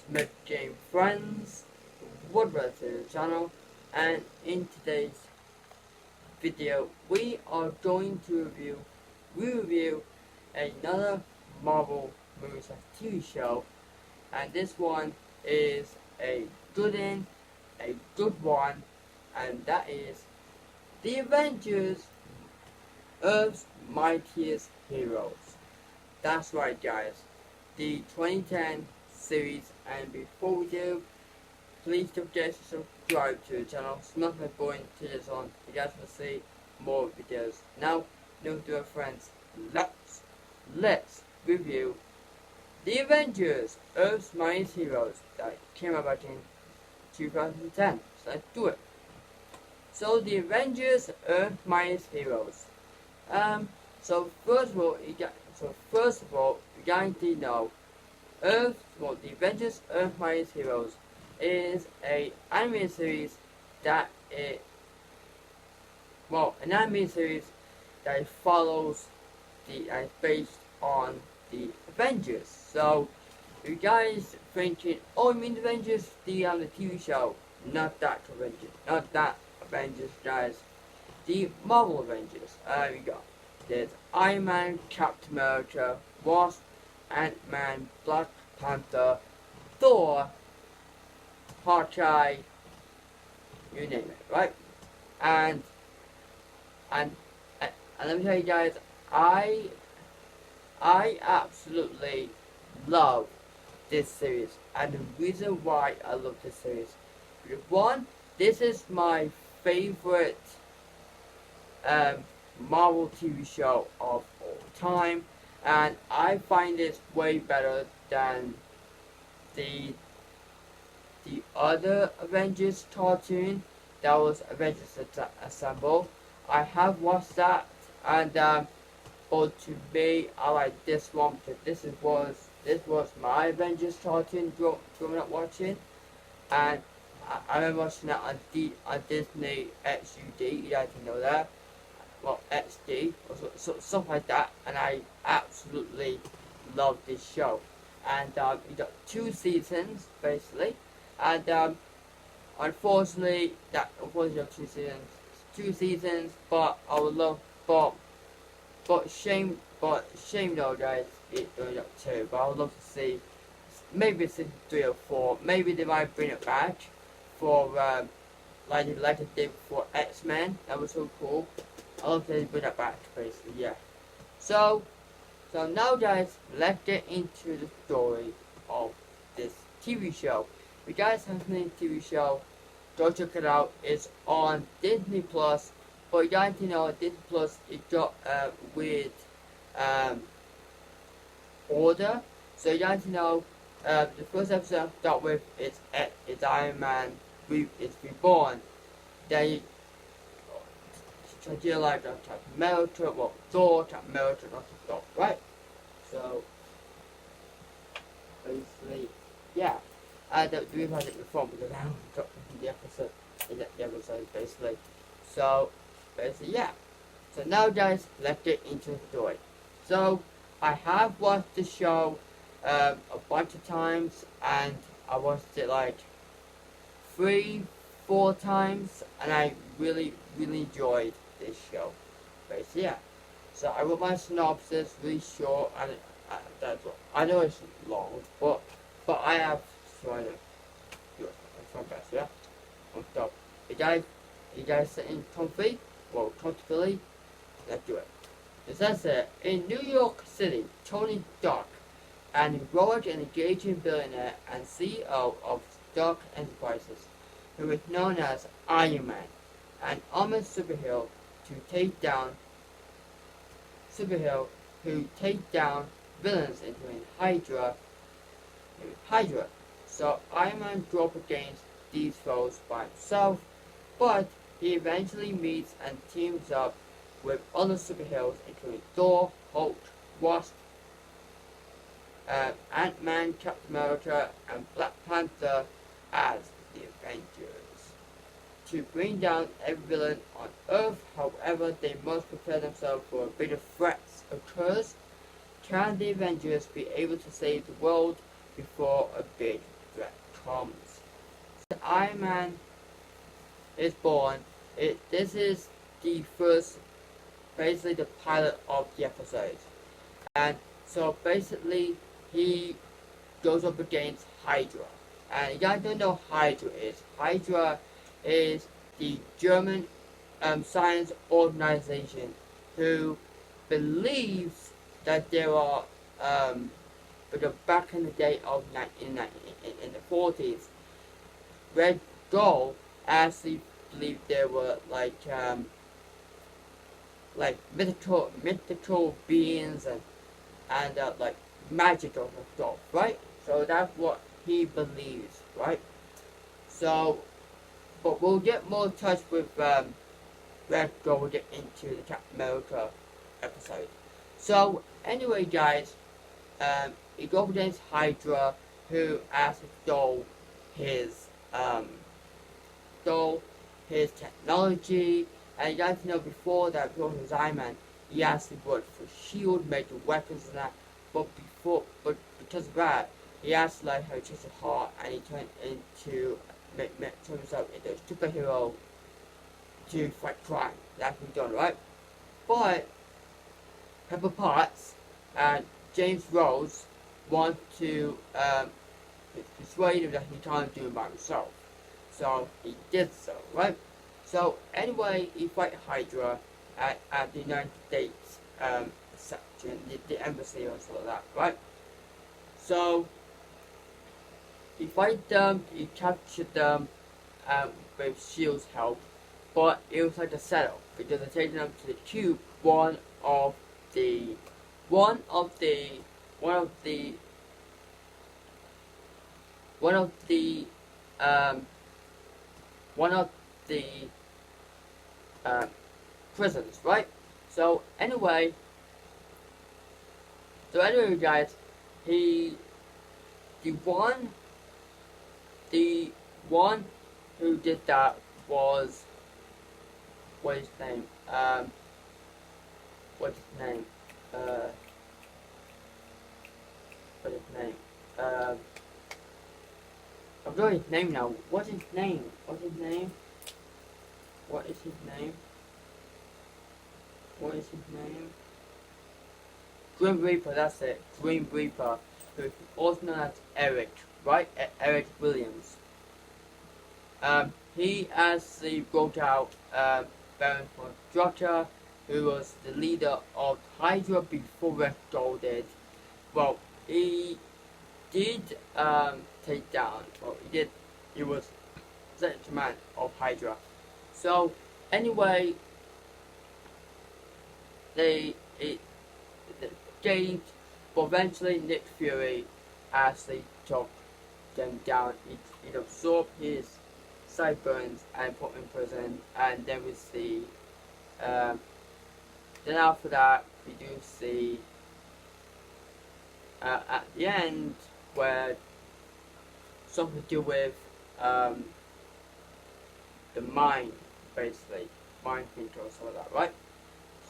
Smith Game friends, welcome to the channel, and in today's video we are going to review another Marvel movie TV show, and this one is a good one, and that is The Avengers, Earth's Mightiest Heroes. That's right, guys, the 2010 series. And before we do, please don't forget to subscribe to the channel. Smash my button to this on. You guys will see more videos. Now, no dear friends, let's review The Avengers, Earth's Mightiest Heroes, that came out back in 2010. So let's do it. So The Avengers, Earth's Mightiest Heroes. So first of all, you guys need to know The Avengers, Earth's Mightiest Heroes is an anime series that follows is based on the Avengers. So you guys thinking, oh, you mean the Avengers, the TV show? Not that Avengers, guys. The Marvel Avengers. We got there's Iron Man, Captain America, Wasp, Ant-Man, Black Panther, Thor, Hawkeye, you name it, right? And let me tell you guys, I absolutely love this series, and the reason why I love this series, one, this is my favorite Marvel TV show of all time, and I find this way better than the other Avengers cartoon that was Avengers Assemble. I have watched that, and but to me, I like this one because this was my Avengers cartoon growing up watching, and I remember watching that on Disney XUD. You guys can know that. Well, XD or something like that, and I absolutely love this show. And we got 2 seasons basically, and unfortunately, got 2 seasons. But I would love, but shame though, guys, it only got 2. But I would love to see maybe season 3 or 4. Maybe they might bring it back for like they did for X-Men. That was so cool. I love to bring that back, basically, yeah. So now, guys, let's get into the story of this TV show. If you guys haven't seen the TV show, go check it out. It's on Disney Plus. But you guys know Disney Plus, it got weird order. So you guys know the first episode I start with it's Iron Man is reborn. Then you like Captain America, Thor, Captain America, Thor, right? So basically, yeah. We've had it before because I haven't got the episode basically. So basically, yeah. So now, guys, let's get into the story. So I have watched the show a bunch of times, and I watched it like 3-4 times, and I really enjoyed this show. Basically, yeah. So I wrote my synopsis really short, and that's all. I know it's long, but I have tried to do it. I'm trying best, yeah. On top. You guys sitting comfy? Well, comfortably. Let's do it. It says here, in New York City, Tony Stark, an heroic and engaging billionaire and CEO of Stark Enterprises, who is known as Iron Man, an armored superhero who take down villains, including Hydra. So Iron Man grew up against these foes by himself, but he eventually meets and teams up with other superheroes, including Thor, Hulk, Wasp, Ant-Man, Captain America, and Black Panther as the Avengers, to bring down every villain on Earth. However, they must prepare themselves for a bigger threat occurs. Can the Avengers be able to save the world before a big threat comes. Iron Man is born. This is the first, basically the pilot of the episode. And so basically he goes up against Hydra. And you guys don't know Hydra is. Hydra is the German science organization who believes that there are, but back in the day of in the 40s, Red Skull actually believed there were like mythical beings and like magical stuff, right? So that's what he believes, right? So, but we'll get more in touch with Red Skull. We'll get into the Captain America episode. So anyway, guys, he goes against Hydra, who actually his um, stole his technology. And you guys know before that, before he was Iron Man, he actually worked for Shield, made the weapons and that. But because of that, he actually like had his heart, and he turned himself into a superhero to fight crime. That's been done, right? But Pepper Potts and James Rhodes want to persuade him that he can't do it by himself. So he did so, right? So anyway, he fight Hydra at the United States section, the embassy or something like that, right? So he fight them, he captured them with Shield's help, but it was like a setup because they're taking them to the cube. One of the prisons, right? So anyway, guys, he the one who did that was what's his name? What's his name? What's his name? I've got his name now. What's his name? What's his name? What is his name? What is his name? Grim Reaper, that's it. Grim Reaper, who's also known as Eric, right? Eric Williams. He actually brought out Baron von Strucker, who was the leader of Hydra before Red Skull did. Well, he did take down, he was second command of Hydra. So anyway, they gave, but eventually Nick Fury actually took them down. He absorbed his sideburns and put him in prison, and then we see, then after that we do see at the end where something to do with the mind, basically mind control, some of that, right?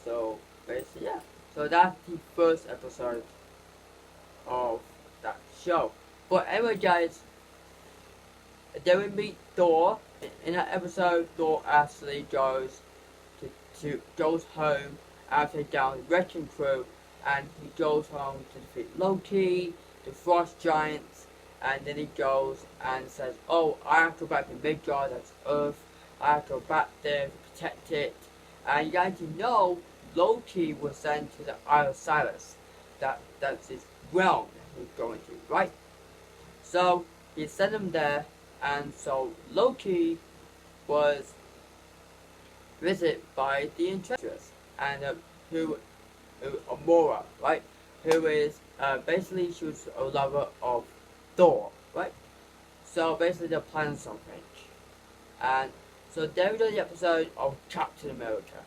So basically, yeah. So that's the first episode of that show. But anyway, guys, then we meet Thor. In that episode, Thor actually goes goes home after down the wrecking crew, and he goes home to defeat Loki, the Frost Giants, and then he goes and says, "Oh, I have to go back to Midgard, that's Earth. I have to go back there to protect it." And you guys know Loki was sent to the Isle of Cyrus. That's his realm that he's going to, right? So he sent him there, and so Loki was visited by the Enchantress, and who Amora, right? Who is basically, she was a lover of Thor, right? So basically they're planning something, and so there we go, the episode of Captain America,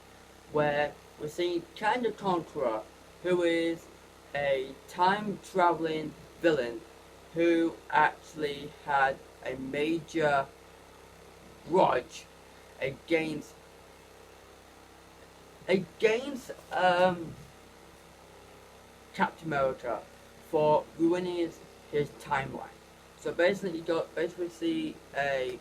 where we're seeing Kang the Conqueror, who is a time-traveling villain who actually had a major grudge against Captain America for ruining his timeline. So basically, you got basically see a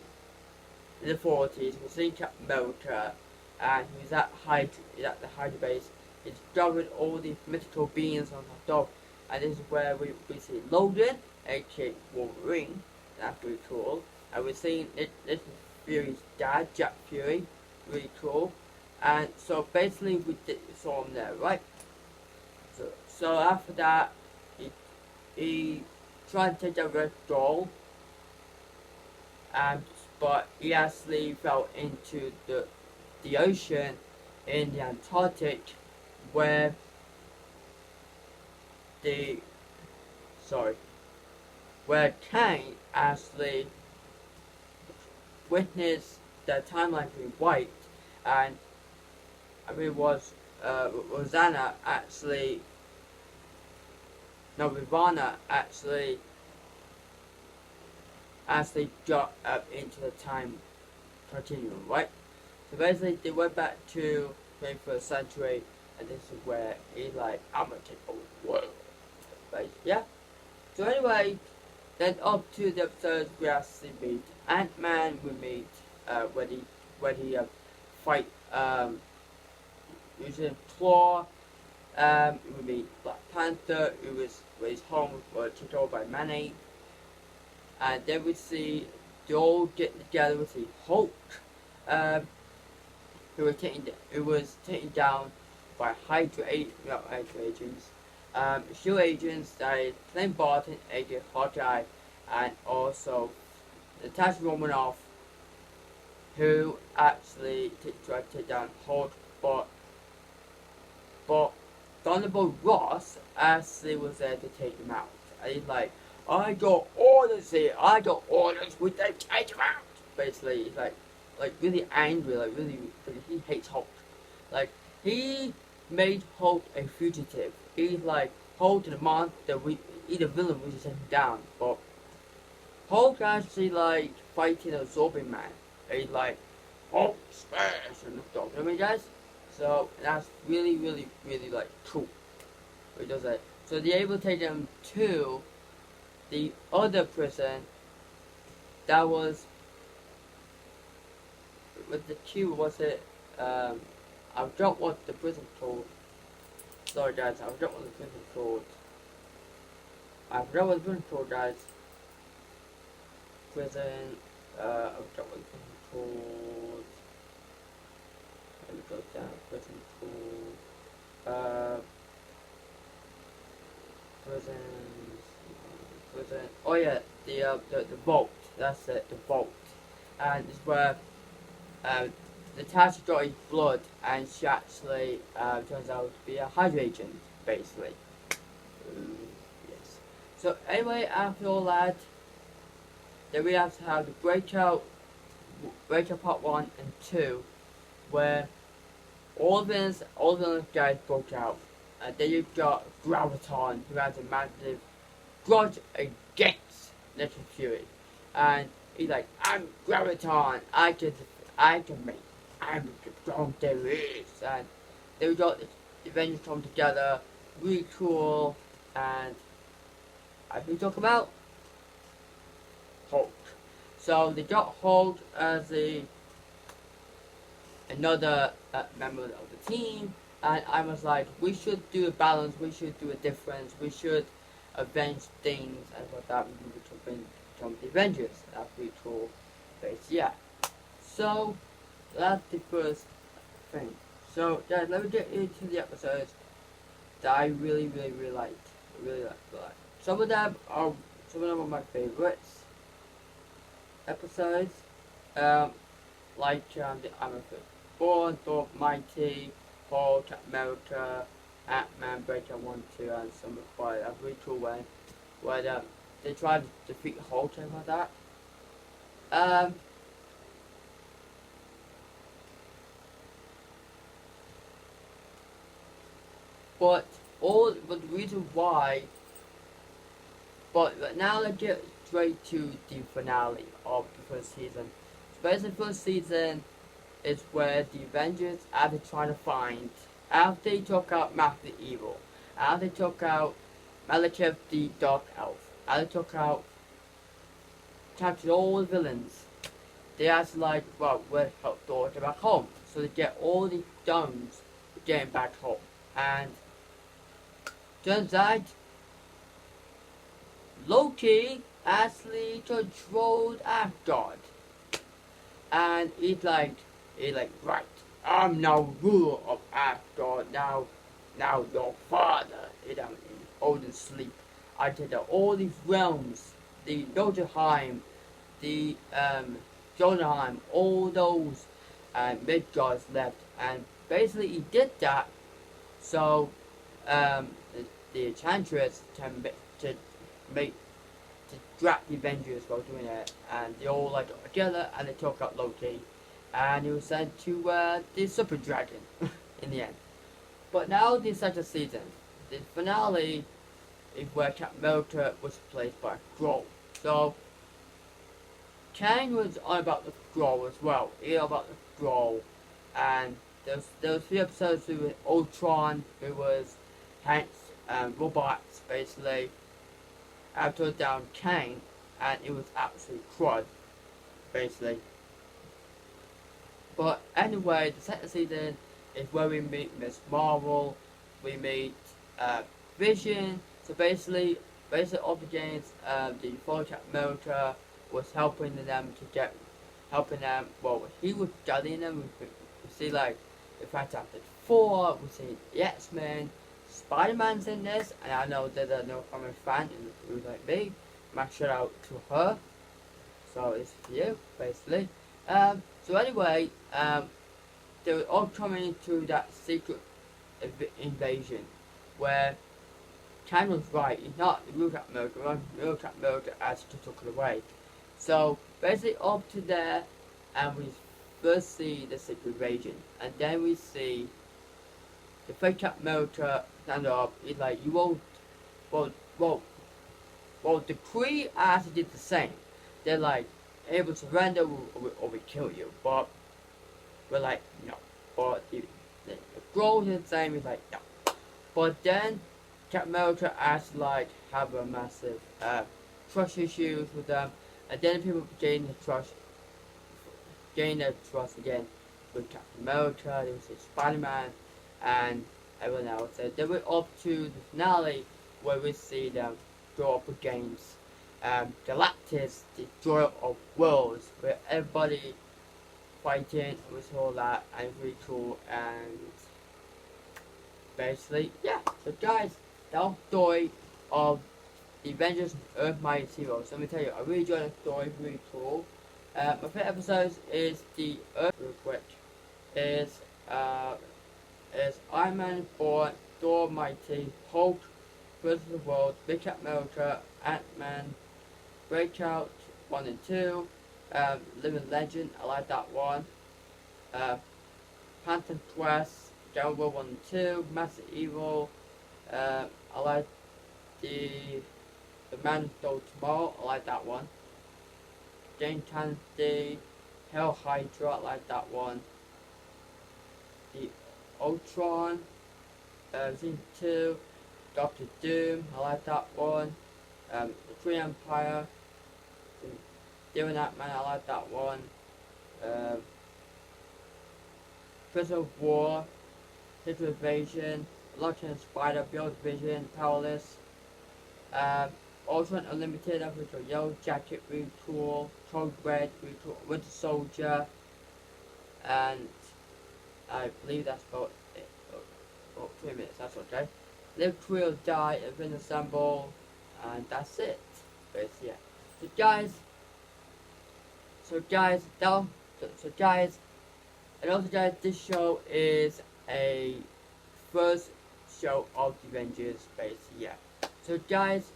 in the 40s. We see Captain America, and he's he's at the Hydra base. He's discovered all these mythical beings on the top, and this is where we see Logan, aka Wolverine. That's pretty cool. And we're seeing this is Fury's dad, Jack Fury, really cool. And so basically saw him there, right? So after that, he tried to take the Red Doll, and but he actually fell into the ocean in the Antarctic, where the where Kang actually witnessed the timeline being wiped, and I mean it was Rosanna actually no Ravana actually got up into the time continuum, right? So basically they went back to 21st century, and this is where he's like, I'm gonna take over the world. Right? Yeah. So anyway, then up to the episodes we actually meet Ant-Man, we meet when he fight using Claw, we meet Black Panther, who his home was taken over by Manny, and then we see they all get together with the Hulk, who was taken down by Hydra agents, Shield agents that is Clint Barton, aka Hawkeye, and also Natasha Romanoff, who actually tried to take down Hulk, but Thunderbolt Ross actually was there to take him out. And he's like, I got orders here, we don't take him out. Basically, he's like really angry, like really he hates Hulk. Like, he made Hulk a fugitive. He's like, Hulk and the monster, he's the villain, we should take him down. But Hulk actually like fighting a zombie man. And he's like, Hulk smash and stuff. You know what I mean, guys? So that's really like cool. He does that. So they're able to take them to the other prison that was with the Q, was it I forgot what the prison called. Sorry guys, I forgot what the prison called. Guys. Prison I forgot what the prison called. Let me go down. Prison called prison. Oh yeah, the vault. That's it, the vault. And it's where Natasha got his blood, and she actually turns out to be a Hydra agent, basically. Yes. So anyway, after all that, then we have to have the breakout part 1 and 2, where all the guys broke out. And then you've got Graviton, who has a massive grudge against Nick Fury. And he's like, I'm Graviton, I'm the strong there is. And then we got the Avengers come together, really cool. And who talk about? Hulk. So they got Hulk as another member of the team, and I was like, we should do a balance, we should do a difference, we should avenge things, and what that would become the Avengers. That's pretty cool. But yeah. So that's the first thing. So guys, let me get into the episodes that I really liked. Some of them are my favorites episodes. Like the I'm a Born, Thor, Mighty, Hulk, Captain America, Ant-Man, Breaker 1, 2, and some before. That's really cool where they tried to defeat Hulk and like that. But the reason why. But now let's get straight to the finale of the first season. So basically, the first season is where the Avengers are trying to find, after they took out Matt the Evil, after they took out Malekith the Dark Elf, after they took out captured all the villains. They asked like, well, we'll help daughter back home. So they get all the stones getting back home. And turns out Loki actually controlled Asgard. And he's like, right, I'm now ruler of Asgard. Now your father, in Odin's sleep. I take all these realms, the Jotunheim, the Jotunheim, all those Midgards left, and basically he did that so um, the Enchantress can to make to trap the Avengers while doing it, and they all like got together and they took out Loki, and he was sent to the Super Dragon in the end. But now the second season, the finale is where Captain America was replaced by Skrull. So Kang was on about the Skrull as well. He was about the Skrull, and there was 3 episodes with Ultron, who was Hank's robots basically. After down Kang, and it was absolute crud, basically. But anyway, the second season is where we meet Miss Marvel, we meet Vision. So basically up against the full Captain America was helping them. Well, he was studying them. We see like the Fantastic Four. We see the X-Men. Spider-Man's in this, and I know that there's no comic fan who's like me. My shout out to her. So it's for you, basically. So anyway, they were all coming to that secret invasion where Kang was right. He's not the real Captain America. The real Captain America actually took it away. So basically up to there, and we first see the secret invasion, and then we see the fake Captain America stand up. He's like, you won't. Well, the Kree actually did the same. They're like, able to surrender or we kill you. But we're like, no. But the Skrull did the same. He's like, no. But then Captain America actually like have a massive trust issues with them, and then people gain their trust again with Captain America. They would say Spider-Man and everyone else. So then we're up to the finale where we see them go up against Galactus, the Destroyer of Worlds, where everybody fighting with all that, and it's really cool. And basically, yeah. So guys, that was the story of the Avengers Earth Mightiest Heroes. So let me tell you, I really enjoyed the story, really cool. My favorite episodes is the Earth, real quick, is Iron Man 4, Thor Mighty, Hulk versus the World, Big Cat America, Ant-Man, Breakout 1 and 2, Living Legend, I like that one, Phantom Quest, Jungle 1 and 2, Massive Evil, I like the Man Who Stole Tomorrow, I like that one, Jane Tandy, Hell Hydra, I like that one, the Ultron, Season 2, Doctor Doom, I like that one, the Free Empire, Doing That Man, I like that one, Prisoner of War, Secret Invasion, Loki and Spider, Beyond Vision, Powerless, Ultron Unlimited, I think Yellow Jacket, really cool, Cold Red, really cool, Winter Soldier, and I believe that's about it. Oh, 3 minutes, that's okay. Live Free or Die, Event Assemble, and that's it. But yeah. So guys, and also guys, this show is a first show of the Avengers, basically, yeah. So guys,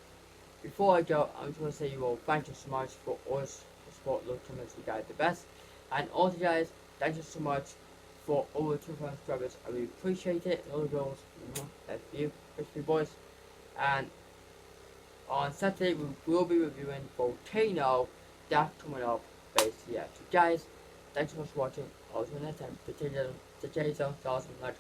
before I go, I just want to say you all thank you so much for all the support, love, comments, you guys the best. And also guys, thank you so much for over 2,000 subscribers. I really appreciate it. All the girls, that's you, crispy boys. And on Saturday we will be reviewing Volcano. That's coming up, basically. Yeah. So guys, thanks so much for watching. I'll see you next time. Take care, 1,000 like,